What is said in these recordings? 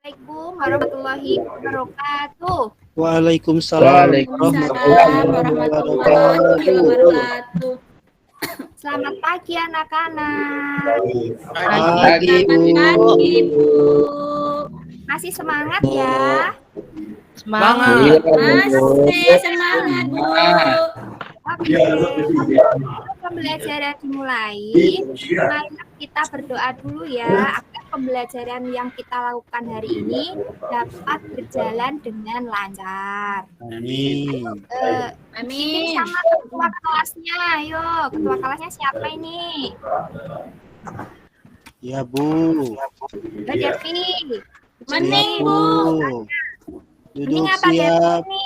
Assalamualaikum warahmatullahi wabarakatuh. Waalaikumsalam Waalaikumsalam warahmatullahi wabarakatuh. Selamat pagi anak-anak. Pagi, Bu. Pagi, Bu. Masih semangat ya? Semangat. Masih semangat, Bu. Oke. Pembelajaran dimulai. Mari kita berdoa dulu ya agar pembelajaran yang kita lakukan hari ini dapat berjalan dengan lancar. Amin. Amin. Sama ketua kelasnya, ayo. Ketua kelasnya siapa ini? Ya, Bu. Mbak Devi. Mening, Siap, Bu. Duduk Ini apa siap. Devi?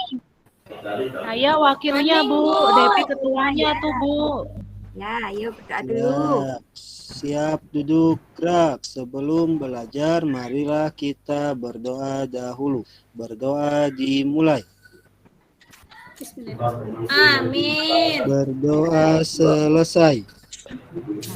Saya wakilnya, Bu. Devi ketuanya tuh, Bu. Ya, ayo berdoa dulu. Ya, siap duduk gerak. Sebelum belajar, marilah kita berdoa dahulu. Berdoa dimulai. Amin. Berdoa selesai.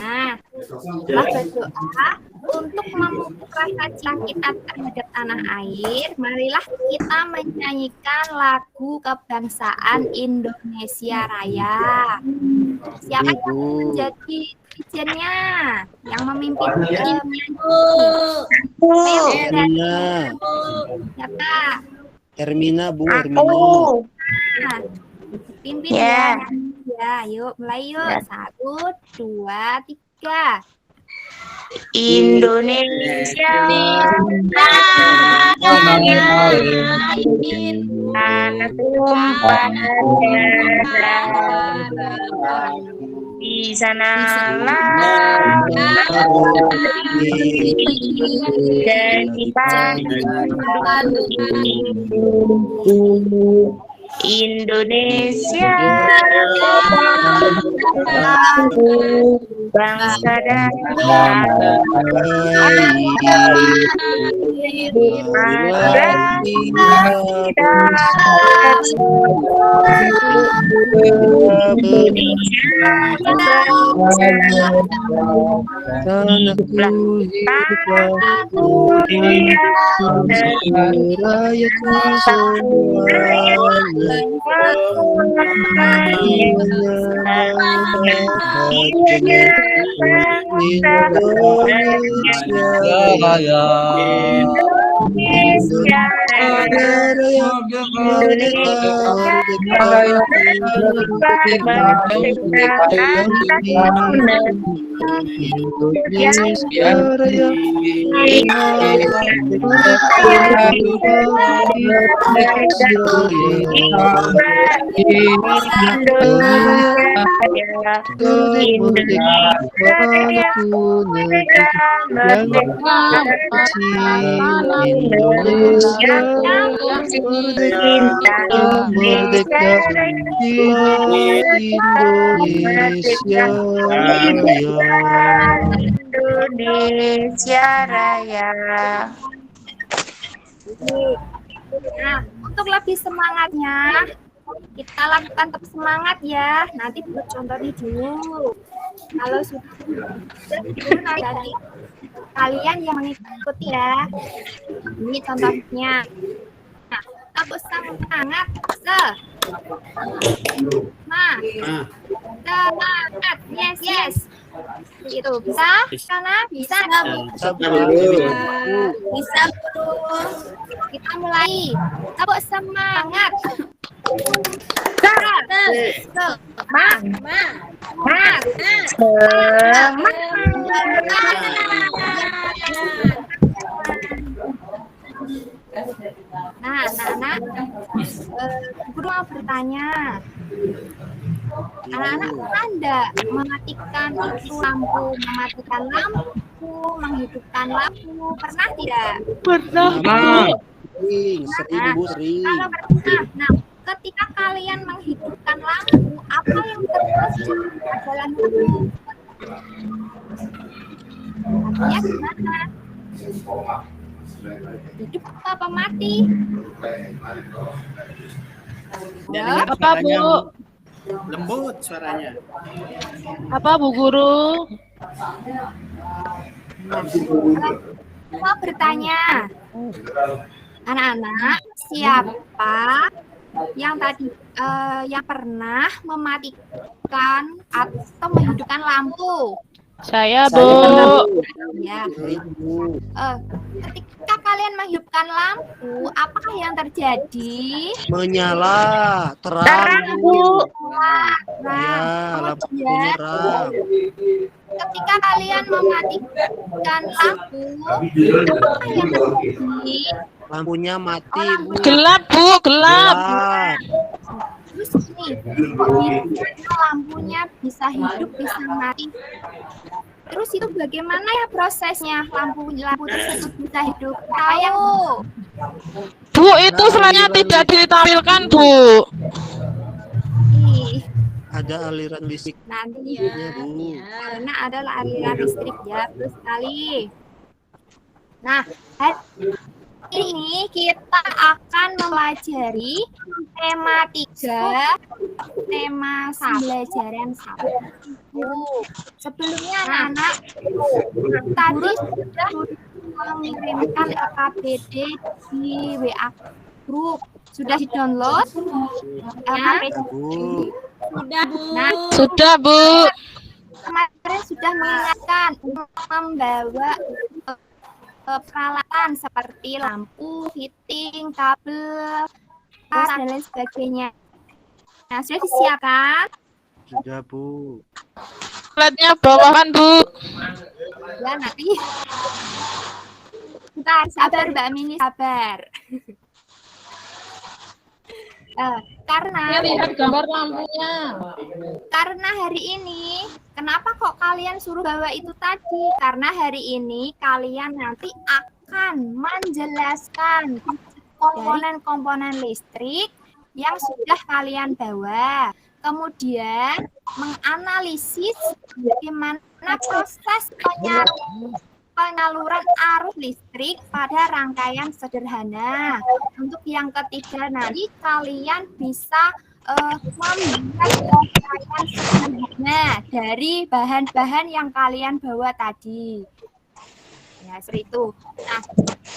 Nah, setelah berdoa untuk memupuk rasa cinta kita terhadap tanah air, marilah kita menyanyikan lagu kebangsaan Indonesia Raya. Siapa yang Ibu. menjadi dirijennya? Yang memimpin Bu. Hermina. siapa? Hermina, Bu. Hermina. Nah, pimpin ya. Ya, yuk mulai yuk. 1, 2, 3. Indonesia tanah tumpah darah, di sanalah dan kita Indonesia bangsa dan Marilah kita tanahku hiduplah rakyatku Indonesia merdeka, Indonesia Raya. Nah, untuk lebih semangatnya, kita lakukan tetap semangat ya. Nanti buat contohnya dulu. Kalau sudah dulu nanti kalian yang mengikuti ya. Ini contohnya. Nah, tetap semangat. Semangat. Yes. Itu bisa? Sana bisa. Bisa, Bu. Kita mulai. Tetap semangat. Nah, anak-anak, guru mau bertanya. Anak-anak pernah enggak mematikan itu lampu, menghidupkan lampu, pernah tidak? Pernah, sering Bu, sering. Kalau pernah, nah, ketika kalian menghidupkan lampu, apa yang terjadi pada lampu? Artinya gimana? Hidup apa mati? Ya, Apa, Bu? Lembut suaranya. Apa, Bu Guru? mau bertanya, anak-anak, siapa yang tadi yang pernah mematikan atau menghidupkan lampu? Saya, Saya, Bu. Ya. Ibu. Ketika kalian menghidupkan lampu, apakah yang terjadi? Menyala, terang, Terang, Bu. Ya, lampu Kemudian terang. ketika kalian mematikan lampu, apakah yang terjadi? Lampunya mati, Bu. Gelap, Bu, gelap. Gelap. Terus nih, kok bisa lampunya bisa hidup, bisa mati? Terus itu bagaimana ya prosesnya lampu tersebut bisa hidup? Tahu? Bu, itu sebenarnya tidak ditampilkan, Bu. Ih, Ada aliran listrik. nanti Ya, Bu. karena adalah aliran listrik ya, terus sekali. Nah, hari ini kita akan mempelajari tema 3, tema pembelajaran 1. Sebelumnya anak-anak tadi sudah mengirimkan LKPD di WA grup. Sudah di-download LKPD? Bu. Sudah, Bu. Nah, Sudah, Bu. kemarin sudah mengingatkan untuk membawa peralatan seperti lampu, fitting, kabel, dan lain sebagainya. Nah, sudah disiapkan? Sudah, Bu. Alatnya bawahan, Bu. Ya, nanti. Bentar, sabar Mbak Mini, sabar. Saya lihat gambar lampunya. Karena hari ini, kenapa kok kalian suruh bawa itu tadi? Karena hari ini kalian nanti akan menjelaskan komponen-komponen listrik yang sudah kalian bawa. Kemudian menganalisis bagaimana proses penyaluran arus listrik pada rangkaian sederhana. Untuk yang ketiga nanti kalian bisa membuat rangkaian sederhana dari bahan-bahan yang kalian bawa tadi. Ya, seperti itu. Nah,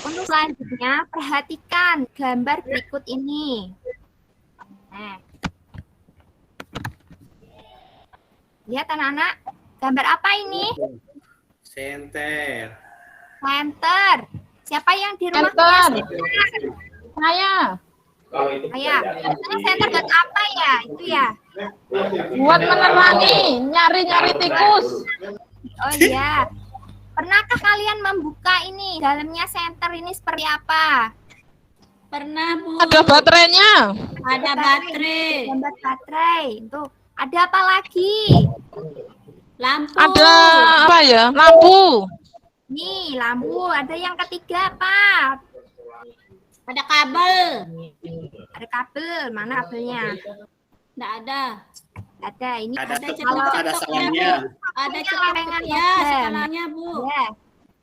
untuk selanjutnya perhatikan gambar berikut ini. Nah, lihat anak-anak, gambar apa ini? Senter. Senter. Siapa yang di rumah Senter. punya senter? Saya Ayah, ini senter buat apa ya? Itu ya? buat menerangi, nyari-nyari tikus. Oh iya. Pernahkah kalian membuka ini? Dalamnya senter ini seperti apa? Pernah, Bu. Ada baterainya. Ada baterai. Gambar baterai. Tuh, ada apa lagi? Lampu. Ada apa ya? Lampu. Nih, lampu. Ada yang ketiga apa? Ada kabel. Ada kabel. Mana kabelnya? Nggak ada. Ada. Ini Ada Ada ada salahnya. Ada Ini cetak lempengan ya, logam. skalanya, Bu. Ya.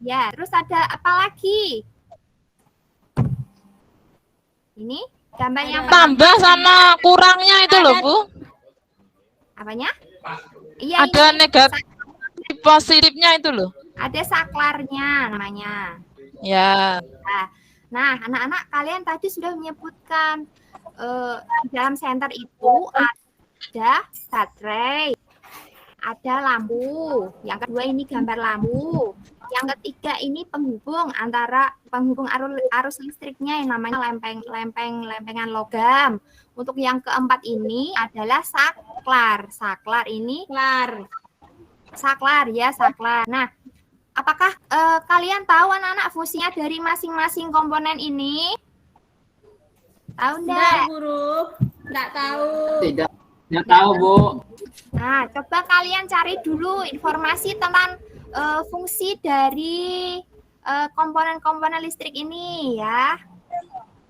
Ya, terus ada apa lagi? Ini gambar yang Tambah sama kurangnya itu loh, Bu. apanya? Iya, Ada ini. negatif positifnya itu loh. Ada saklarnya namanya. Ya. Nah, anak-anak kalian tadi sudah menyebutkan di dalam senter itu ada baterai, ada lampu. Yang kedua ini gambar lampu. Yang ketiga ini penghubung arus listriknya yang namanya lempengan logam. Untuk yang keempat ini adalah saklar. Saklar ini saklar ya, saklar. Nah, apakah kalian tahu anak-anak fungsinya dari masing-masing komponen ini? Tahu Enggak, enggak? Guru. Enggak tahu. Nggak tahu, Bu. Nah, coba kalian cari dulu informasi tentang fungsi dari komponen-komponen listrik ini ya.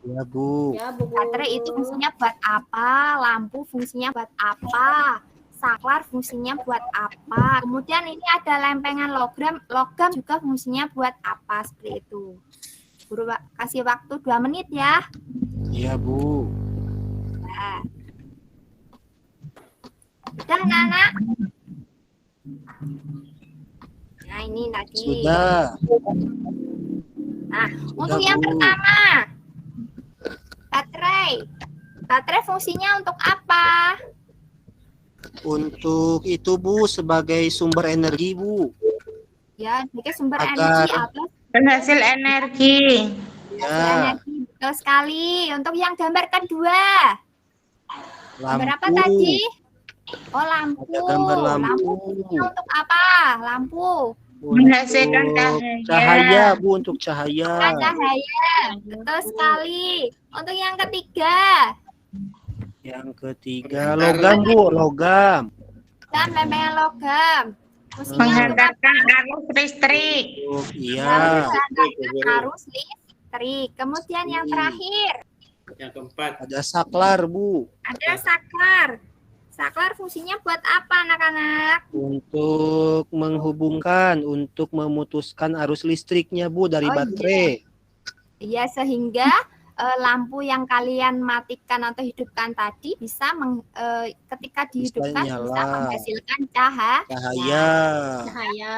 Ya, Bu. Ya, Bu. Baterai itu fungsinya buat apa? Lampu fungsinya buat apa? Saklar fungsinya buat apa? Kemudian ini ada lempengan logam juga fungsinya buat apa? Seperti itu. Guru kasih waktu 2 menit ya. Iya, Bu. Nah. Udah anak-anak? Nah ini tadi. Sudah. Nah, untuk Sudah, yang Bu. pertama, baterai. Baterai fungsinya untuk apa? Untuk itu Bu sebagai sumber energi Bu. Ya, sebagai sumber Agar- energi atau Penghasil energi. Ya, energi. Betul sekali. Untuk yang gambar kedua, gambar apa lampu. tadi? Oh, lampu. Ada gambar lampu. Fungsinya untuk apa? Lampu. Menghasilkan Untuk cahaya. cahaya Bu, untuk cahaya. Cahaya. Betul sekali. Untuk yang ketiga, Yang ketiga logam Bu, logam. dan lempengan logam. Fungsinya untuk Menghantarkan arus listrik. Iya. arus listrik. Kemudian yang terakhir, Yang keempat, Ada saklar Bu, ada saklar. Saklar fungsinya buat apa, anak-anak? untuk menghubungkan, untuk memutuskan arus listriknya Bu dari Oh, baterai. Ya, sehingga lampu yang kalian matikan atau hidupkan tadi bisa ketika dihidupkan Bisa bisa nyala. menghasilkan cahaya. Cahaya. Cahaya.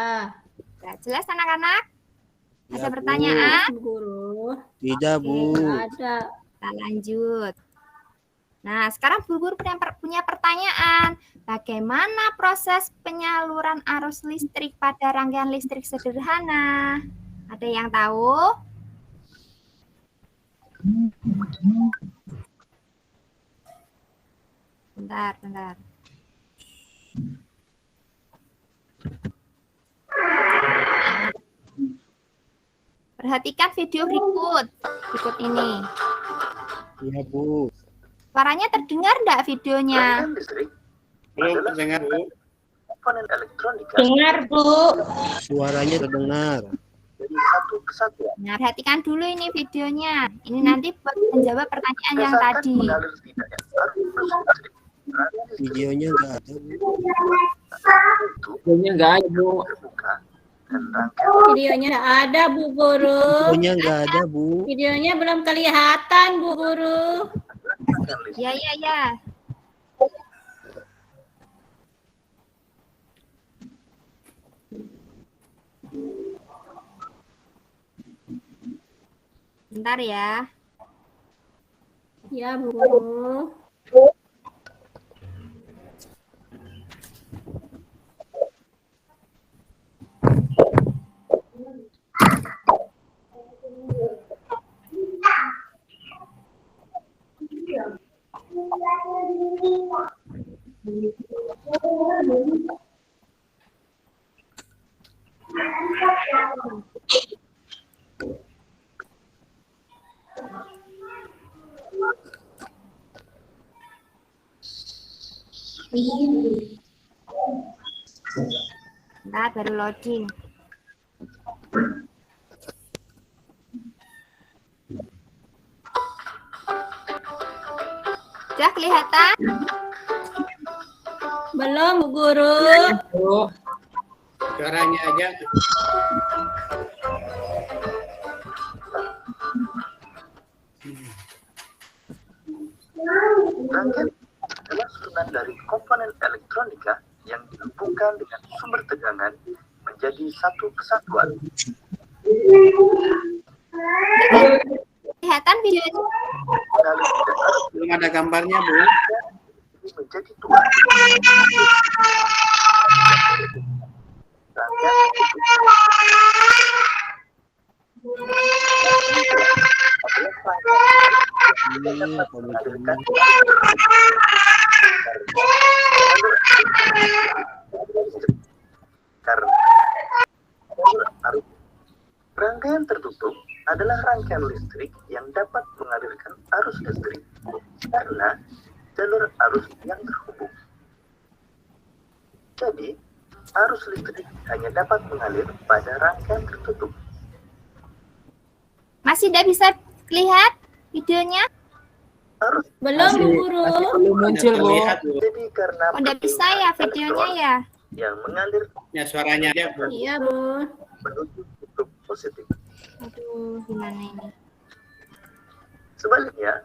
Nah, jelas anak-anak? Ada Ya, Bu. pertanyaan? Bu Guru. Tidak Bu. Nggak ada. Kita lanjut. Nah, sekarang Bu Guru punya pertanyaan. Bagaimana proses penyaluran arus listrik pada rangkaian listrik sederhana? Ada yang tahu? Bentar, bentar. Perhatikan video berikut ini. Iya Bu. Suaranya terdengar enggak videonya? belum terdengar Bu. Dengar, Bu. Suaranya terdengar. Nah, perhatikan dulu ini videonya. Ini nanti buat menjawab pertanyaan yang tadi. Videonya nggak ada Bu. Videonya nggak ada, Bu. Videonya nggak ada, Bu Guru. Videonya nggak ada Bu. Videonya belum kelihatan, Bu Guru. Ya, ya, ya. Bentar ya. Ya, Bu Guru. Bentar, baru loading. Sudah kelihatan? Belum, Bu Guru. Bu. Suaranya aja. Rangkaian adalah susunan dari komponen elektronika yang dihubungkan dengan sumber tegangan menjadi satu kesatuan. Kelihatan videonya? Mengalir tidak harus Belum ada gambarnya Bu. menjadi dua. Rangkaian Ini komentarnya. karena rangkaian tertutup adalah rangkaian listrik yang dapat mengalirkan arus listrik karena jalur arus yang terhubung. Jadi, arus listrik hanya dapat mengalir pada rangkaian tertutup. Masih tidak bisa lihat videonya? Arus Belum, Bu Guru. Belum muncul, Tidak Bu. terlihat Bu. jadi karena Oh, tidak bisa ya videonya ya? yang mengalir Ya suaranya aja Bu. Iya, Bu. menuju kutub positif. Aduh, gimana ini? Sebaliknya,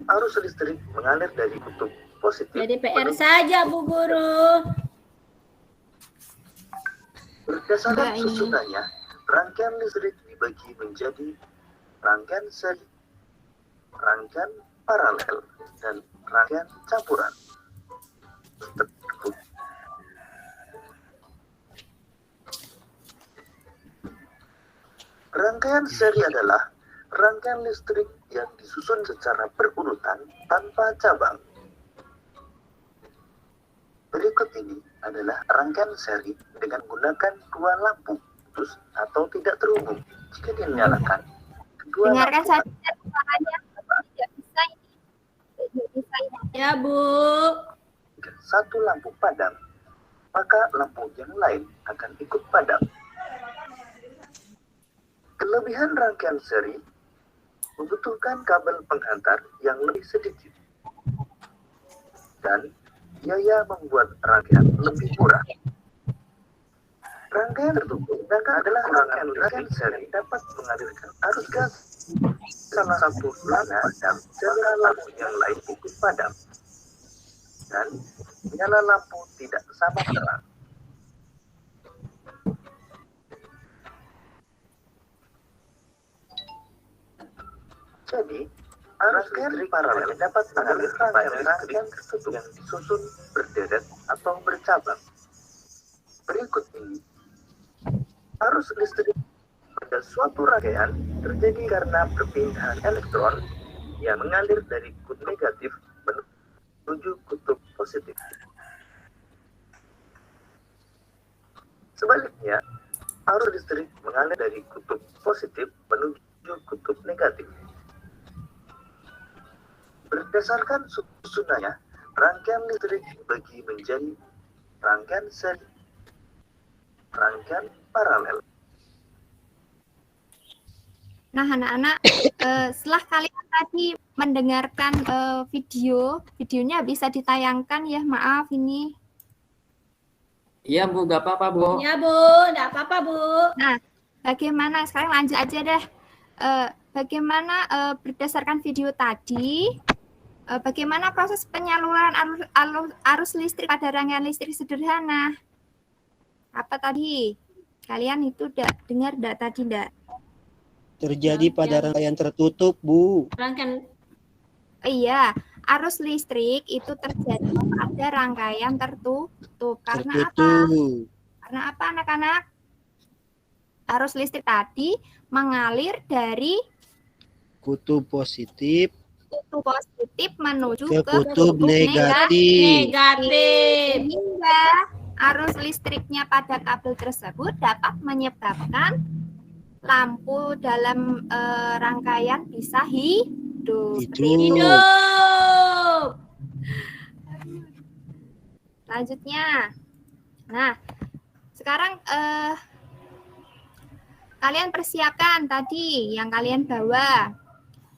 arus listrik mengalir dari kutub positif Jadi PR saja, Bu Guru. berdasarkan Enggak, ini. susunannya. Rangkaian listrik dibagi menjadi rangkaian seri, rangkaian paralel, dan rangkaian campuran. Rangkaian seri adalah rangkaian listrik yang disusun secara berurutan tanpa cabang. Berikut ini adalah rangkaian seri dengan menggunakan dua lampu putus atau tidak terhubung. Jika dinyalakan, kedua Dengarkan lampu saja suaranya. Tidak bisa ini. Tidak bisa ini. Ya, Bu. jika satu lampu padam, maka lampu yang lain akan ikut padam. Kelebihan rangkaian seri membutuhkan kabel penghantar yang lebih sedikit dan biaya membuat rangkaian lebih murah. Rangkaian tertutup adalah rangkaian seri dapat mengalirkan arus gas salah satu mana dan nyala lampu yang lain ikut padam dan nyala lampu tidak sama terang. Jadi, rangkaian paralel dapat mengalirkan rangkaian tertutup yang disusun berderet atau bercabang. Berikut ini, arus listrik pada suatu rangkaian terjadi karena perpindahan elektron yang mengalir dari kutub negatif menuju kutub positif. Sebaliknya, arus listrik mengalir dari kutub positif menuju kutub negatif. Berdasarkan susunannya, rangkaian listrik dibagi menjadi rangkaian seri, rangkaian paralel. Nah, anak-anak, setelah kalian tadi mendengarkan videonya bisa ditayangkan ya. Maaf ini. Iya, Bu, gak apa-apa, Bu. Ya, Bu. Enggak apa-apa, Bu. Nah, bagaimana sekarang lanjut aja deh. Bagaimana berdasarkan video tadi, bagaimana proses penyaluran arus listrik pada rangkaian listrik sederhana? Apa tadi? Kalian itu dengar tadi enggak? Terjadi pada rangkaian tertutup, Bu. Rangkaian Iya, arus listrik itu terjadi pada rangkaian tertutup. Karena apa? Tertutup. Karena apa, anak-anak? Arus listrik tadi mengalir dari Kutub positif kutub positif menuju ke ke kutub negatif. negatif. Sehingga arus listriknya pada kabel tersebut dapat menyebabkan lampu dalam rangkaian bisa hidup. Hidup. Selanjutnya, nah sekarang kalian persiapkan tadi yang kalian bawa.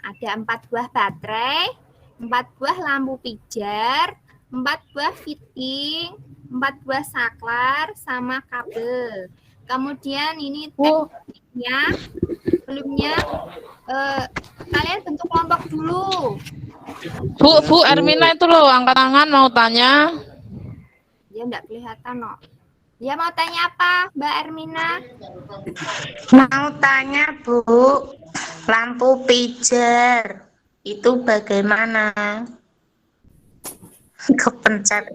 Ada 4 buah baterai, 4 buah lampu pijar, 4 buah fitting, 4 buah saklar, sama kabel. Kemudian ini tekniknya, sebelumnya kalian bentuk kelompok dulu. Bu Ermina itu loh angkat tangan mau tanya. Dia enggak kelihatan, no. Dia mau tanya apa, Mbak Ermina? Mau tanya, Bu, lampu pijar itu bagaimana? Kepencet.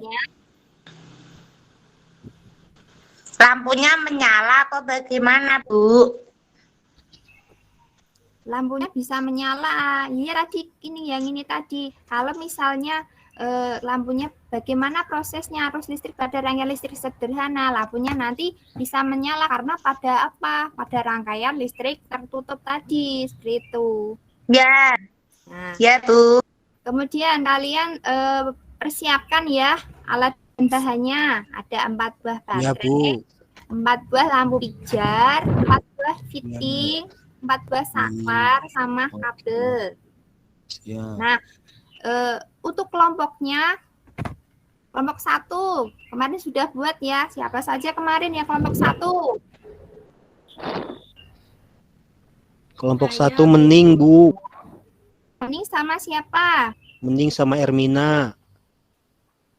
Lampunya menyala apa bagaimana, Bu? Lampunya bisa menyala. Iya tadi yang ini tadi. Kalau misalnya lampunya bagaimana prosesnya arus listrik pada rangkaian listrik sederhana, lampunya nanti bisa menyala karena pada apa? Pada rangkaian listrik tertutup tadi, seperti itu. Ya, Nah, ya, Bu. kemudian kalian persiapkan ya alat dan bahannya. Ada 4 buah Ya, baterai, Bu. 4 buah lampu pijar, 4 buah fitting, 4 buah saklar, sama kabel. Ya. Nah, untuk kelompoknya, kelompok 1 kemarin sudah buat ya. Siapa saja kemarin ya kelompok 1? Kelompok 1 Mening, Bu. Ini sama siapa? Mening sama Ermina.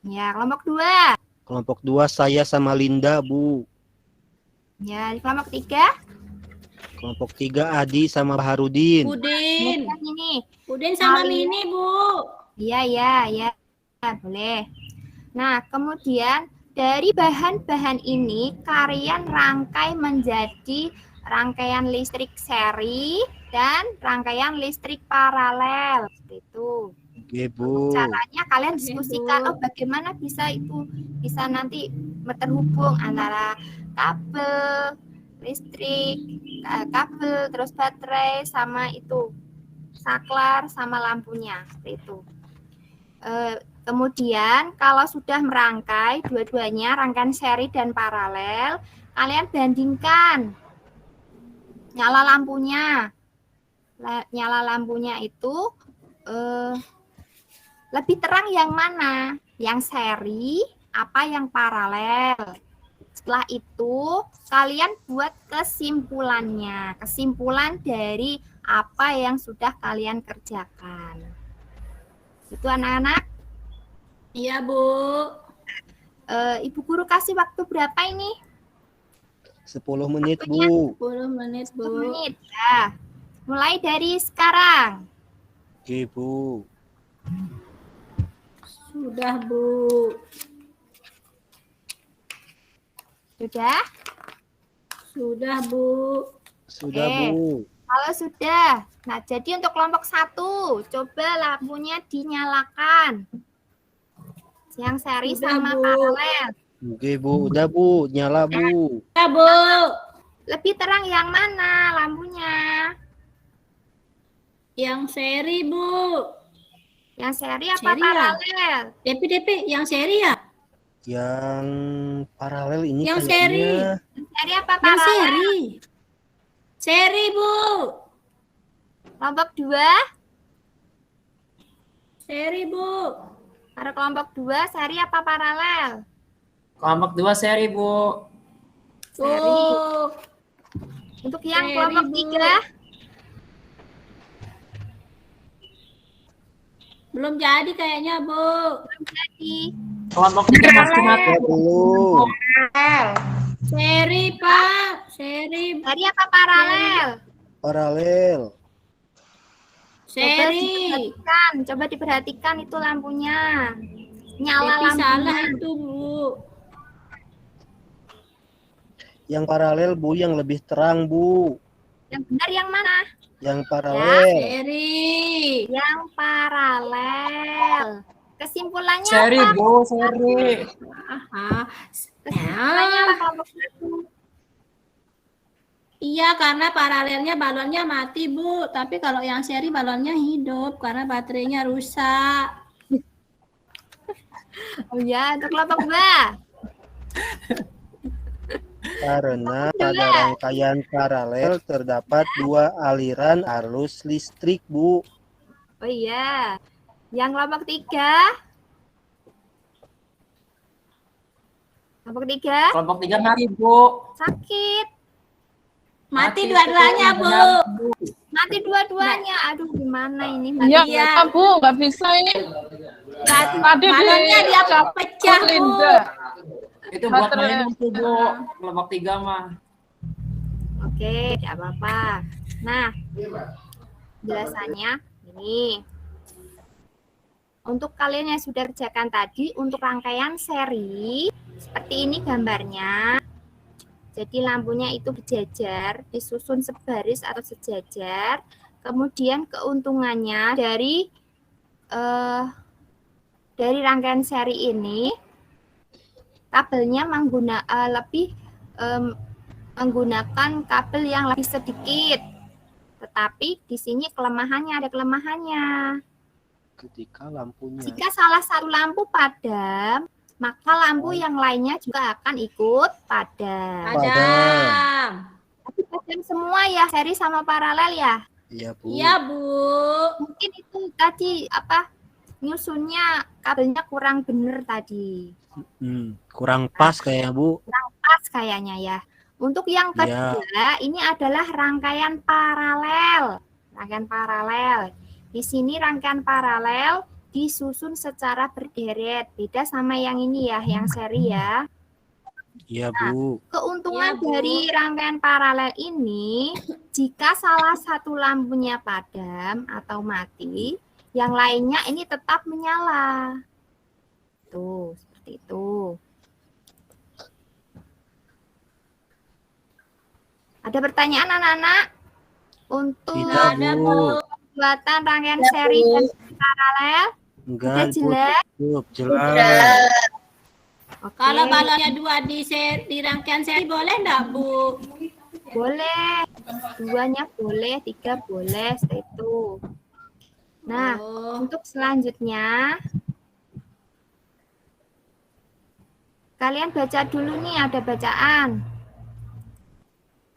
Ya, kelompok 2. Kelompok 2 saya sama Linda, Bu. Ya, di kelompok 3. Kelompok 3 Adi sama Baharudin. Udin. Kemudian ini. Udin sama Kalian- Mini, Bu. Iya, ya, boleh. Nah, kemudian dari bahan-bahan ini kalian rangkai menjadi rangkaian listrik seri dan rangkaian listrik paralel. Seperti itu. Oke, Bu. Caranya kalian diskusikan, oh bagaimana bisa itu bisa nanti terhubung antara kabel listrik, kabel terus baterai sama itu saklar sama lampunya seperti itu. Kemudian kalau sudah merangkai dua-duanya rangkaian seri dan paralel, kalian bandingkan nyala lampunya. Nyala lampunya itu lebih terang yang mana? Yang seri apa yang paralel? Setelah itu kalian buat kesimpulannya. Kesimpulan dari apa yang sudah kalian kerjakan. Itu anak-anak. Iya, Bu. Ibu guru kasih waktu berapa ini? 10 menit, Waktunya Bu. 10 menit, 10 Bu. menit. Ya. Mulai dari sekarang. Oke, Bu. Sudah, Bu. Sudah? Sudah, Bu. Sudah, Oke. Bu. Kalau sudah, nah jadi untuk kelompok 1, coba lampunya dinyalakan. Yang seri Sudah, sama Bu. paralel. Oke, Bu. Udah, Bu. Nyala, Bu. Ya, Bu. Lebih terang yang mana lampunya? Yang seri, Bu. Yang seri apa Seri ya? paralel? DP, yang seri ya? Yang paralel ini Yang kayaknya Yang seri apa Yang paralel? seri. Seri, Bu. Kelompok 2, Seri, Bu. pada kelompok 2 seri apa paralel? Kelompok 2 seri, Bu. Seri. Oh, Untuk yang Seri, kelompok Bu. 3, belum jadi kayaknya, Bu. jadi Kelompok 3 masih mati. belum. Seri, Pak. Seri. seri apa paralel? Paralel. Seri. Coba diperhatikan itu lampunya. Nyala Tapi salah lampunya. itu, Bu. Yang paralel, Bu, yang lebih terang, Bu. Yang benar yang mana? Yang paralel. Seri. Yang paralel. Kesimpulannya Seri, apa? Bu, seri. Aha. Kesimpulannya apa kelompok 1? Iya, karena paralelnya balonnya mati, Bu. Tapi kalau yang seri balonnya hidup karena baterainya rusak. Oh ya, untuk kelompok 2. Karena pada rangkaian paralel terdapat 2 aliran arus listrik, Bu. Oh iya. Yang kelompok 3. Kelompok 3 Kelompok 3 mati, Bu. sakit. Mati dua-duanya, Bu. Mati dua-duanya. Aduh, gimana ini? Iya, Iya. Bu, nggak bisa ini. Tadi Balonnya dia cap- pecah, Bu. Linda. Itu buat Baterai. main itu, Bu. Kelompok 3 mah. Oke, tidak apa-apa. Nah, jelasannya ini. Untuk kalian yang sudah kerjakan tadi, untuk rangkaian seri, seperti ini gambarnya. Jadi lampunya itu berjajar, disusun sebaris atau sejajar. Kemudian keuntungannya dari rangkaian seri ini, kabelnya menggunakan kabel yang lebih sedikit. Tetapi di sini ada kelemahannya. Ketika lampunya. Jika salah satu lampu padam, maka lampu yang lainnya juga akan ikut padam. Padam. Tapi padam semua ya, seri sama paralel ya. Iya, Bu. Iya, Bu. Mungkin itu tadi nyusunnya kabelnya kurang bener tadi. Kurang pas kayaknya, Bu. Pas kayaknya ya. Untuk yang Iya. kedua, ini adalah rangkaian paralel. Rangkaian paralel. Di sini rangkaian paralel disusun secara berderet. Beda sama yang ini ya, yang seri ya. Iya, Bu. Keuntungan Iya, Bu. dari rangkaian paralel ini, jika salah satu lampunya padam atau mati, yang lainnya ini tetap menyala. Tuh, seperti itu. Ada pertanyaan anak-anak? Untuk Tidak, Ada, Bu. pembuatan rangkaian seri dan paralel? Sudah Enggak, Bu. jelas? Cukup, jelas. Oke. Kalau balonnya 2 di rangkaian seri boleh enggak, Bu? Boleh. 2-nya boleh, 3 boleh, seperti itu. Nah, Oh, untuk selanjutnya, kalian baca dulu nih, ada bacaan.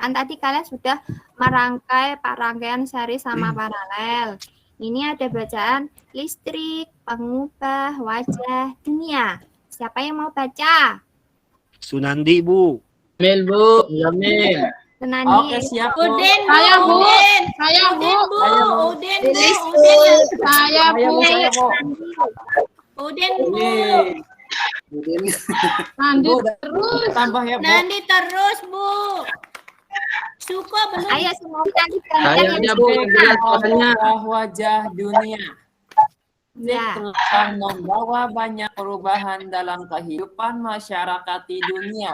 Kan tadi kalian sudah merangkai rangkaian seri sama paralel. Ini ada bacaan listrik, pengubah, wajah, dunia. Siapa yang mau baca? Sunandi, Bu. Jamil, Bu. Jamil. Senandi. Oke, siap, Bu. Udin, Saya, Bu. Udin. Saya, Bu. Udin, Bu. Saya, Bu. Udin, Bu. Udin, Saya, Saya, Bu. Bu. Saya, Bu. Udin, Bu. Ini. Lanjut Bu, terus. tambah ya, Bu. Nanti terus, Bu. Suko belum. Ayo semua nanti Kayaknya, Bu. Jelas suaranya. Wajah dunia. Ya. Telah membawa banyak perubahan dalam kehidupan masyarakat di dunia.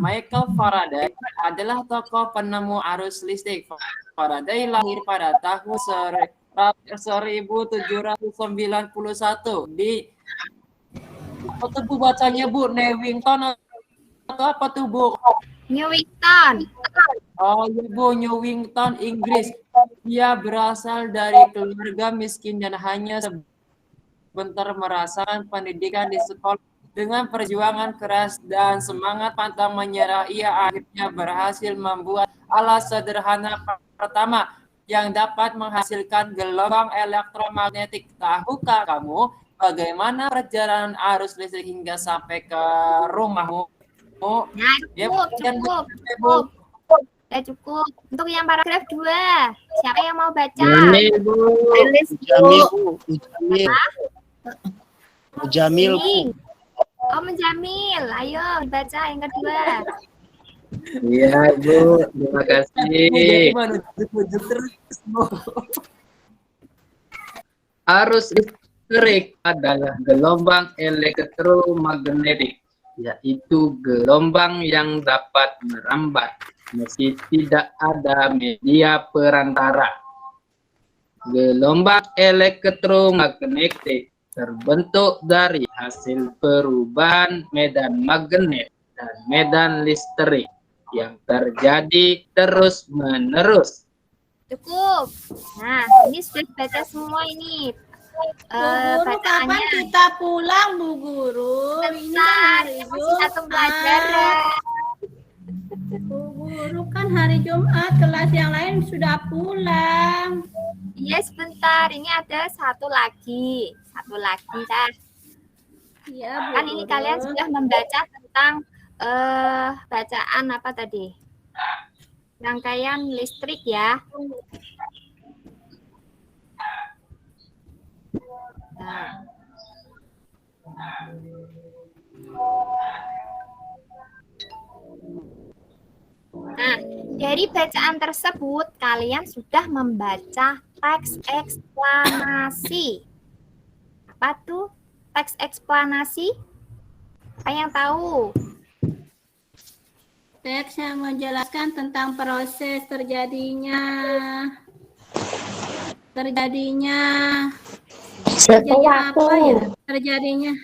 Michael Faraday adalah tokoh penemu arus listrik. Faraday lahir pada tahun 1791 di apa tuh Bu bacanya, Bu? Newington atau apa tuh, Bu? Newington. Oh iya, Bu, Newington, Inggris. Dia berasal dari keluarga miskin dan hanya sebentar merasakan pendidikan di sekolah. Dengan perjuangan keras dan semangat pantang menyerah, ia akhirnya berhasil membuat alat sederhana pertama yang dapat menghasilkan gelombang elektromagnetik. Tahukah kamu bagaimana perjalanan arus listrik hingga sampai ke rumahmu? Nah, Ya, cukup. Ya, cukup. Untuk yang paragraf 2, siapa yang mau baca? Jamil, Bu. Jamil, Bu. Jamil. Jamil, Bu. Ini. Oh, menjamil. Ayo baca yang kedua. Iya, Bu. Terima kasih. Arus listrik adalah gelombang elektromagnetik, yaitu gelombang yang dapat merambat meski tidak ada media perantara. Gelombang elektromagnetik terbentuk dari hasil perubahan medan magnet dan medan listrik yang terjadi terus-menerus. Cukup. Nah, ini sudah baca semua ini. Bu Guru, kapan Bacaannya. kita pulang, Bu Guru? Ini kan hari Masih satu Jumat. pelajaran. Bu Guru, kan hari Jumat, kelas yang lain sudah pulang. Iya, sebentar. Ini ada satu lagi. Satu lagi, dah. Iya, Bu Kan ini Guru. kalian sudah membaca tentang bacaan apa tadi? Rangkaian listrik ya. Nah. Nah, dari bacaan tersebut kalian sudah membaca teks eksplanasi. Apa tuh teks eksplanasi? Apa yang tahu? Teks yang menjelaskan tentang proses terjadinya apa ya? Terjadinya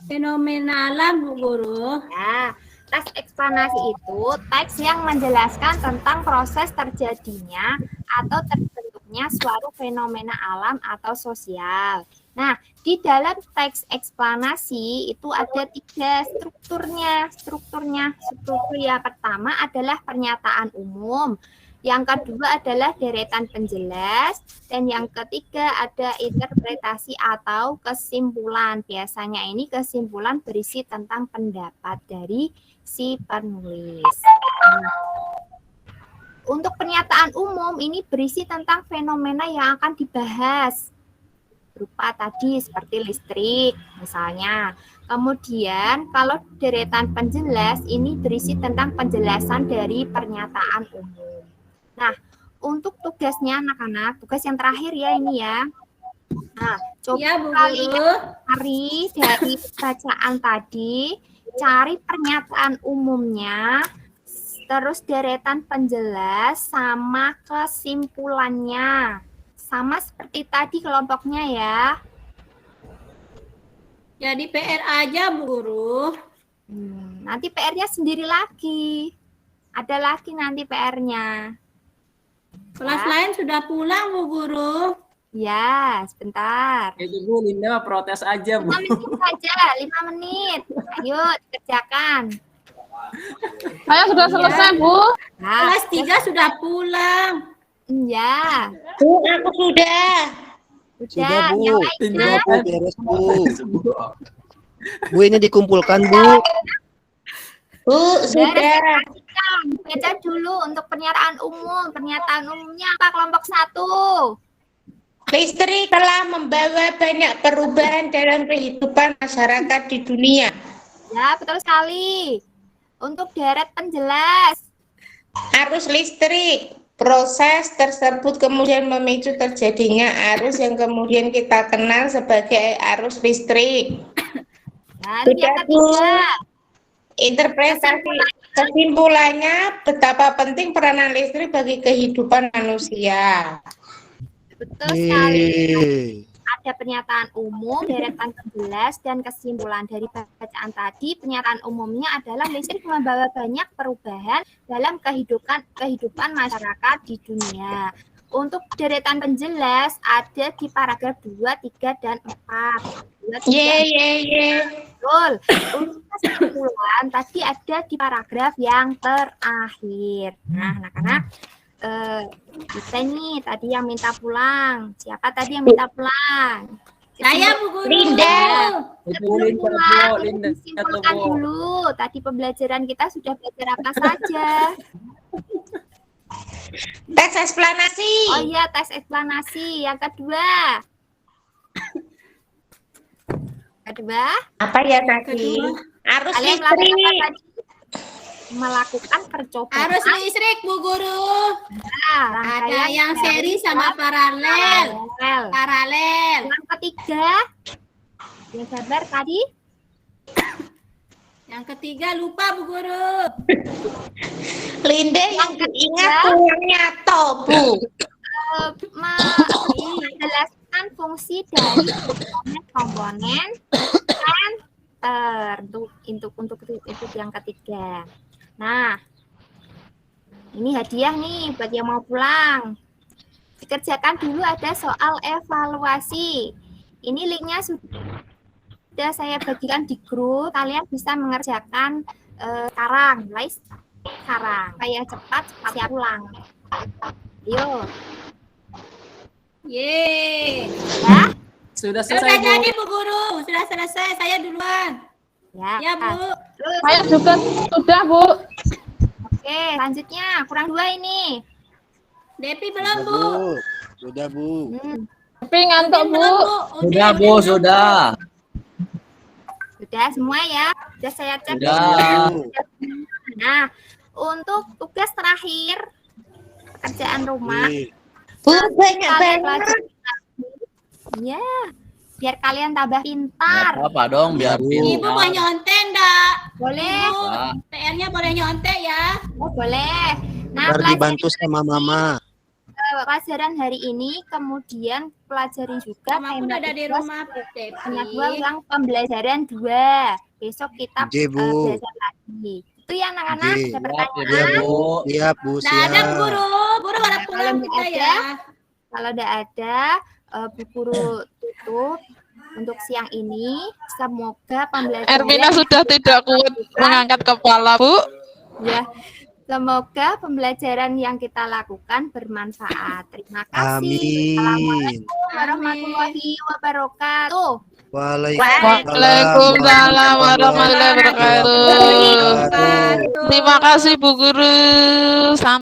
fenomena alam, Bu Guru. Ya, teks eksplanasi itu teks yang menjelaskan tentang proses terjadinya atau terbentuknya suatu fenomena alam atau sosial. Nah, di dalam teks eksplanasi itu ada 3 strukturnya. Struktur yang pertama adalah pernyataan umum. Yang kedua adalah deretan penjelas, dan yang ketiga ada interpretasi atau kesimpulan. Biasanya ini kesimpulan berisi tentang pendapat dari si penulis. Untuk pernyataan umum ini berisi tentang fenomena yang akan dibahas. berupa tadi seperti listrik misalnya. Kemudian kalau deretan penjelas ini berisi tentang penjelasan dari pernyataan umum. Nah, untuk tugasnya anak-anak, tugas yang terakhir ya ini ya. Nah, coba Ya, Bu kalian Guru. cari dari bacaan tadi, cari pernyataan umumnya, terus deretan penjelas sama kesimpulannya. Sama seperti tadi kelompoknya ya. Jadi PR aja, Bu Guru. Nanti PR-nya sendiri lagi. Ada lagi nanti PR-nya. Kelas lain sudah pulang, Bu Guru. Ya, sebentar. Itu Bu, Linda protes aja, Bu. 5 menit saja, 5 menit. Ayo, dikerjakan. Saya sudah selesai, Bu. Nah, Kelas 3 sudah pulang. ya, Bu, aku sudah. Sudah, Bu. yang lainnya. Sudah, Bu, beres, Bu. Bu, ini dikumpulkan, Bu. Bu, sudah. Baca dulu untuk pernyataan umum. Pernyataan umumnya apa kelompok 1? Listrik telah membawa banyak perubahan dalam kehidupan masyarakat di dunia. Ya, betul sekali. Untuk deret penjelas. Arus listrik. Proses tersebut kemudian memicu terjadinya arus yang kemudian kita kenal sebagai arus listrik. Dan Sudah, yang Bu. ketiga, Interpretasi kesimpulannya betapa penting peranan listrik bagi kehidupan manusia. betul sekali. Yeay. Ada pernyataan umum, deretan penjelas, dan kesimpulan dari bacaan tadi. Pernyataan umumnya adalah listrik membawa banyak perubahan dalam kehidupan masyarakat di dunia. Untuk deretan penjelas ada di paragraf 2, 3, dan 4. 2, 3, betul. Untuk kesimpulan tadi ada di paragraf yang terakhir. Nah, anak-anak, kita nih tadi yang minta pulang. Siapa tadi yang minta pulang? Saya, Bu Guru. Linda. Itu Linda, Bu. Linda, Simpulkan Bu. dulu. Tadi pembelajaran kita sudah belajar apa saja? Tes eksplanasi. Oh iya, tes eksplanasi. Yang kedua. Kedua, Apa ya tadi? Arus kalian melakukan apa listrik. tadi? Melakukan percobaan. Arus listrik, Bu Guru. Ada rangkaian yang seri sama paralel. paralel. Paralel. Yang ketiga, yang sabar tadi. Yang ketiga lupa, Bu Guru. Linda yang diingat tulangnya toh, Bu. Menjelaskan fungsi dari komponen center untuk yang ketiga. Nah, ini hadiah nih buat yang mau pulang. Dikerjakan dulu ada soal evaluasi. Ini linknya sudah saya bagikan di grup. Kalian bisa mengerjakan sekarang, mulai sekarang. Kayak cepat siap pulang. Yuk. Yeay. Ya. Sudah Sudah selesai, Bu. jadi, Bu Guru. Sudah selesai. Saya duluan. Ya, Bu. Terus, Saya juga sudah, Bu. oke, selanjutnya kurang 2 ini. Depi belum, Sudah, Bu. Bu. Sudah, Bu. Tapi ngantuk, Bu. Belum, Bu. Sudah, Bu, sudah. Sudah semua ya. Sudah saya cek. Sudah. Bu. Nah, untuk tugas terakhir pekerjaan rumah. Nih, Bu, banyak Kalian banget. pelajari lagi. Ya, biar kalian tambah pintar. Apa dong, biar Ibu mau nyontek enggak? Boleh? Ibu, PR-nya boleh nyontek ya. Oh, boleh. Nah, biar dibantu sama Mama. pelajaran hari ini, kemudian pelajari juga Mama pun ada di rumah, Bu Depi. hanya 2 ulang pembelajaran 2. Besok kita Oke, Bu. belajar lagi. Itu ya anak-anak, Oke. ada Iya, pertanyaan. Bu. Siap, Bu, Nah, ada Bu siap. Guru. Guru pada pulang Kalau kita nggak ya. Kalau tidak ada, Bu Guru tutup untuk siang ini. Semoga pembelajaran Ermina sudah tidak kuat mengangkat kepala, Bu. ya. Semoga pembelajaran yang kita lakukan bermanfaat. Terima kasih. Amin. Assalamualaikum warahmatullahi wabarakatuh. Waalaikumsalam warahmatullahi wabarakatuh. Terima kasih, Bu Guru. Sampai